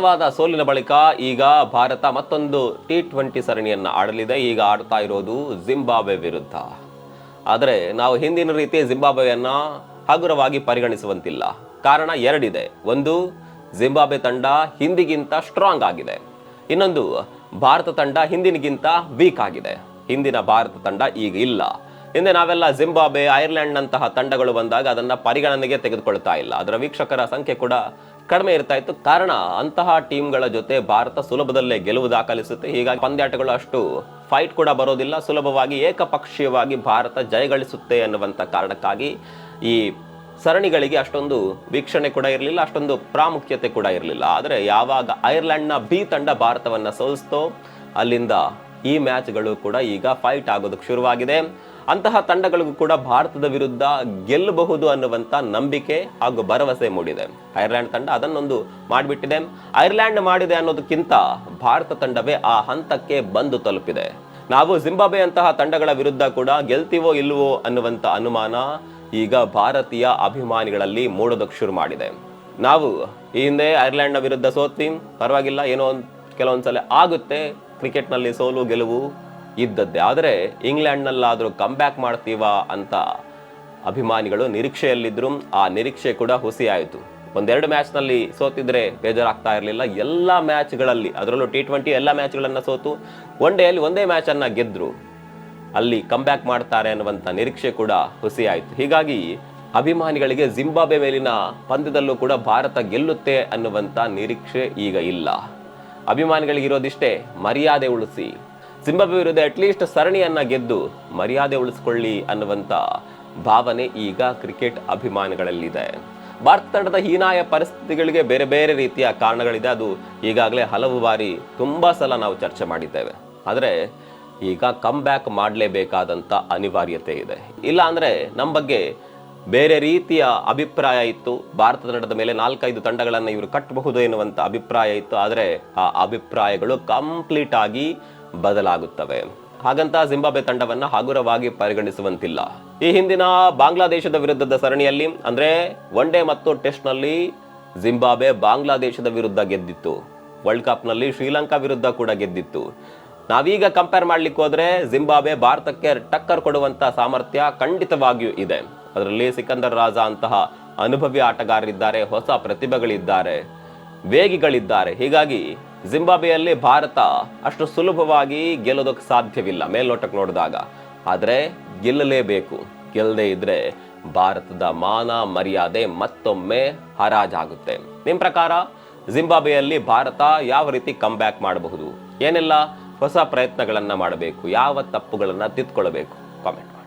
ಬಲವಾದ ಸೋಲಿನ ಬಳಿಕ ಈಗ ಭಾರತ ಮತ್ತೊಂದು T20 ಸರಣಿಯನ್ನು ಆಡಲಿದೆ. ಈಗ ಆಡ್ತಾ ಇರೋದು ಜಿಂಬಾಬ್ವೆ ವಿರುದ್ಧ. ಆದರೆ ನಾವು ಹಿಂದಿನ ರೀತಿ ಜಿಂಬಾಬ್ವೆಯನ್ನು ಹಗುರವಾಗಿ ಪರಿಗಣಿಸುವಂತಿಲ್ಲ. ಕಾರಣ ಎರಡಿದೆ. ಒಂದು, ಜಿಂಬಾಬ್ವೆ ತಂಡ ಹಿಂದಿಗಿಂತ ಸ್ಟ್ರಾಂಗ್ ಆಗಿದೆ. ಇನ್ನೊಂದು, ಭಾರತ ತಂಡ ಹಿಂದಿನಿಗಿಂತ ವೀಕ್ ಆಗಿದೆ. ಹಿಂದಿನ ಭಾರತ ತಂಡ ಈಗ ಇಲ್ಲ. ಹಿಂದೆ ನಾವೆಲ್ಲ ಜಿಂಬಾಬ್ವೆ, ಐರ್ಲೆಂಡ್ ನಂತಹ ತಂಡಗಳು ಬಂದಾಗ ಅದನ್ನ ಪರಿಗಣನೆಗೆ ತೆಗೆದುಕೊಳ್ತಾ ಇಲ್ಲ. ಅದರ ವೀಕ್ಷಕರ ಸಂಖ್ಯೆ ಕೂಡ ಕಡಿಮೆ ಇರ್ತಾ ಇತ್ತು. ಕಾರಣ ಅಂತಹ ಟೀಮ್ಗಳ ಜೊತೆ ಭಾರತ ಸುಲಭದಲ್ಲೇ ಗೆಲುವು ದಾಖಲಿಸುತ್ತೆ. ಹೀಗಾಗಿ ಪಂದ್ಯಾಟಗಳು ಅಷ್ಟು ಫೈಟ್ ಕೂಡ ಬರೋದಿಲ್ಲ. ಸುಲಭವಾಗಿ ಏಕಪಕ್ಷೀಯವಾಗಿ ಭಾರತ ಜಯಗಳಿಸುತ್ತೆ ಅನ್ನುವಂಥ ಕಾರಣಕ್ಕಾಗಿ ಈ ಸರಣಿಗಳಿಗೆ ಅಷ್ಟೊಂದು ವೀಕ್ಷಣೆ ಕೂಡ ಇರಲಿಲ್ಲ, ಅಷ್ಟೊಂದು ಪ್ರಾಮುಖ್ಯತೆ ಕೂಡ ಇರಲಿಲ್ಲ. ಆದರೆ ಯಾವಾಗ ಐರ್ಲೆಂಡ್ನ ಬಿ ತಂಡ ಭಾರತವನ್ನು ಸೋಲಿಸ್ತೋ ಅಲ್ಲಿಂದ ಈ ಮ್ಯಾಚ್ಗಳು ಕೂಡ ಈಗ ಫೈಟ್ ಆಗೋದಕ್ಕೆ ಶುರುವಾಗಿದೆ. ಅಂತಹ ತಂಡಗಳಿಗೂ ಕೂಡ ಭಾರತದ ವಿರುದ್ಧ ಗೆಲ್ಲಬಹುದು ಅನ್ನುವಂಥ ನಂಬಿಕೆ ಹಾಗೂ ಭರವಸೆ ಮೂಡಿದೆ. ಐರ್ಲೆಂಡ್ ತಂಡ ಅದನ್ನೊಂದು ಮಾಡಿಬಿಟ್ಟಿದೆ. ಐರ್ಲೆಂಡ್ ಮಾಡಿದೆ ಅನ್ನೋದಕ್ಕಿಂತ ಭಾರತ ತಂಡವೇ ಆ ಹಂತಕ್ಕೆ ಬಂದು ತಲುಪಿದೆ. ನಾವು ಜಿಂಬಾಬ್ವೆ ಅಂತಹ ತಂಡಗಳ ವಿರುದ್ಧ ಕೂಡ ಗೆಲ್ತೀವೋ ಇಲ್ವೋ ಅನ್ನುವಂಥ ಅನುಮಾನ ಈಗ ಭಾರತೀಯ ಅಭಿಮಾನಿಗಳಲ್ಲಿ ಮೂಡೋದಕ್ಕೆ ಶುರು ಮಾಡಿದೆ. ನಾವು ಈ ಹಿಂದೆ ಐರ್ಲೆಂಡ್ನ ವಿರುದ್ಧ ಸೋತ್ವಿ, ಪರವಾಗಿಲ್ಲ, ಏನೋ ಕೆಲವೊಂದ್ಸಲ ಆಗುತ್ತೆ, ಕ್ರಿಕೆಟ್ನಲ್ಲಿ ಸೋಲು ಗೆಲುವು ಇದ್ದದ್ದೇ. ಆದರೆ ಇಂಗ್ಲೆಂಡ್ನಲ್ಲಾದರೂ ಕಮ್ಬ್ಯಾಕ್ ಮಾಡ್ತೀವಾ ಅಂತ ಅಭಿಮಾನಿಗಳು ನಿರೀಕ್ಷೆಯಲ್ಲಿದ್ದರು. ಆ ನಿರೀಕ್ಷೆ ಕೂಡ ಹುಸಿಯಾಯಿತು. ಒಂದೆರಡು ಮ್ಯಾಚ್ನಲ್ಲಿ ಸೋತಿದ್ರೆ ಬೇಜಾರಾಗ್ತಾ ಇರಲಿಲ್ಲ. ಎಲ್ಲ ಮ್ಯಾಚ್ಗಳಲ್ಲಿ, ಅದರಲ್ಲೂ T20 ಎಲ್ಲ ಮ್ಯಾಚ್ಗಳನ್ನು ಸೋತು ಒನ್ ಡೇಯಲ್ಲಿ ಒಂದೇ ಮ್ಯಾಚನ್ನು ಗೆದ್ದರು. ಅಲ್ಲಿ ಕಮ್ಬ್ಯಾಕ್ ಮಾಡ್ತಾರೆ ಅನ್ನುವಂಥ ನಿರೀಕ್ಷೆ ಕೂಡ ಹುಸಿಯಾಯಿತು. ಹೀಗಾಗಿ ಅಭಿಮಾನಿಗಳಿಗೆ ಜಿಂಬಾಬ್ವೆ ಮೇಲಿನ ಪಂದ್ಯದಲ್ಲೂ ಕೂಡ ಭಾರತ ಗೆಲ್ಲುತ್ತೆ ಅನ್ನುವಂಥ ನಿರೀಕ್ಷೆ ಈಗ ಇಲ್ಲ. ಅಭಿಮಾನಿಗಳಿಗೆ ಇರೋದಿಷ್ಟೇ, ಮರ್ಯಾದೆ ಉಳಿಸಿ, ಜಿಂಬಾಬ್ವೆ ವಿರುದ್ಧ ಅಟ್ಲೀಸ್ಟ್ ಸರಣಿಯನ್ನ ಗೆದ್ದು ಮರ್ಯಾದೆ ಉಳಿಸ್ಕೊಳ್ಳಿ ಅನ್ನುವಂಥ ಭಾವನೆ ಈಗ ಕ್ರಿಕೆಟ್ ಅಭಿಮಾನಿಗಳಲ್ಲಿದೆ. ಭಾರತ ತಂಡದ ಹೀನಾಯ ಪರಿಸ್ಥಿತಿಗಳಿಗೆ ಬೇರೆ ಬೇರೆ ರೀತಿಯ ಕಾರಣಗಳಿದೆ. ಅದು ಈಗಾಗಲೇ ಹಲವು ಬಾರಿ ತುಂಬ ಸಲ ನಾವು ಚರ್ಚೆ ಮಾಡಿದ್ದೇವೆ. ಆದರೆ ಈಗ ಕಮ್ ಬ್ಯಾಕ್ ಮಾಡಲೇಬೇಕಾದಂಥ ಅನಿವಾರ್ಯತೆ ಇದೆ. ಇಲ್ಲ ಅಂದರೆ ನಮ್ಮ ಬಗ್ಗೆ ಬೇರೆ ರೀತಿಯ ಅಭಿಪ್ರಾಯ ಇತ್ತು. ಭಾರತ ತಂಡದ ಮೇಲೆ 4-5 ತಂಡಗಳನ್ನು ಇವರು ಕಟ್ಟಬಹುದು ಎನ್ನುವಂಥ ಅಭಿಪ್ರಾಯ ಇತ್ತು. ಆದರೆ ಆ ಅಭಿಪ್ರಾಯಗಳು ಕಂಪ್ಲೀಟ್ ಆಗಿ ಬದಲಾಗುತ್ತವೆ. ಹಾಗಂತ ಜಿಂಬಾಬ್ವೆ ತಂಡವನ್ನು ಹಗುರವಾಗಿ ಪರಿಗಣಿಸುವಂತಿಲ್ಲ. ಈ ಹಿಂದಿನ ಬಾಂಗ್ಲಾದೇಶದ ವಿರುದ್ಧದ ಸರಣಿಯಲ್ಲಿ ಅಂದ್ರೆ ಒನ್ ಡೇ ಮತ್ತು ಟೆಸ್ಟ್ ನಲ್ಲಿ ಜಿಂಬಾಬ್ವೆ ಬಾಂಗ್ಲಾದೇಶದ ವಿರುದ್ಧ ಗೆದ್ದಿತ್ತು. ವರ್ಲ್ಡ್ ಕಪ್ ನಲ್ಲಿ ಶ್ರೀಲಂಕಾ ವಿರುದ್ಧ ಕೂಡ ಗೆದ್ದಿತ್ತು. ನಾವೀಗ ಕಂಪೇರ್ ಮಾಡ್ಲಿಕ್ಕೆ ಹೋದ್ರೆ ಜಿಂಬಾಬ್ವೆ ಭಾರತಕ್ಕೆ ಟಕ್ಕರ್ ಕೊಡುವಂತ ಸಾಮರ್ಥ್ಯ ಖಂಡಿತವಾಗಿಯೂ ಇದೆ. ಅದರಲ್ಲಿ ಸಿಕಂದರ್ ರಾಜಾ ಅಂತಹ ಅನುಭವಿ ಆಟಗಾರರಿದ್ದಾರೆ, ಹೊಸ ಪ್ರತಿಭೆಗಳಿದ್ದಾರೆ, ವೇಗಿಗಳಿದ್ದಾರೆ. ಹೀಗಾಗಿ ಜಿಂಬಾಬ್ವೆಯಲ್ಲಿ ಭಾರತ ಅಷ್ಟು ಸುಲಭವಾಗಿ ಗೆಲ್ಲೋದಕ್ಕೆ ಸಾಧ್ಯವಿಲ್ಲ ಮೇಲ್ನೋಟಕ್ಕೆ ನೋಡಿದಾಗ. ಆದರೆ ಗೆಲ್ಲಲೇಬೇಕು. ಗೆಲ್ಲದೇ ಇದ್ರೆ ಭಾರತದ ಮಾನ ಮರ್ಯಾದೆ ಮತ್ತೊಮ್ಮೆ ಹರಾಜಾಗುತ್ತೆ. ನಿಮ್ಮ ಪ್ರಕಾರ ಜಿಂಬಾಬ್ವೆಯಲ್ಲಿ ಭಾರತ ಯಾವ ರೀತಿ ಕಮ್ ಬ್ಯಾಕ್ ಮಾಡಬಹುದು? ಏನೆಲ್ಲ ಹೊಸ ಪ್ರಯತ್ನಗಳನ್ನು ಮಾಡಬೇಕು? ಯಾವ ತಪ್ಪುಗಳನ್ನು ತಿದ್ದುಕೊಳ್ಳಬೇಕು? ಕಾಮೆಂಟ್ ಮಾಡಿ.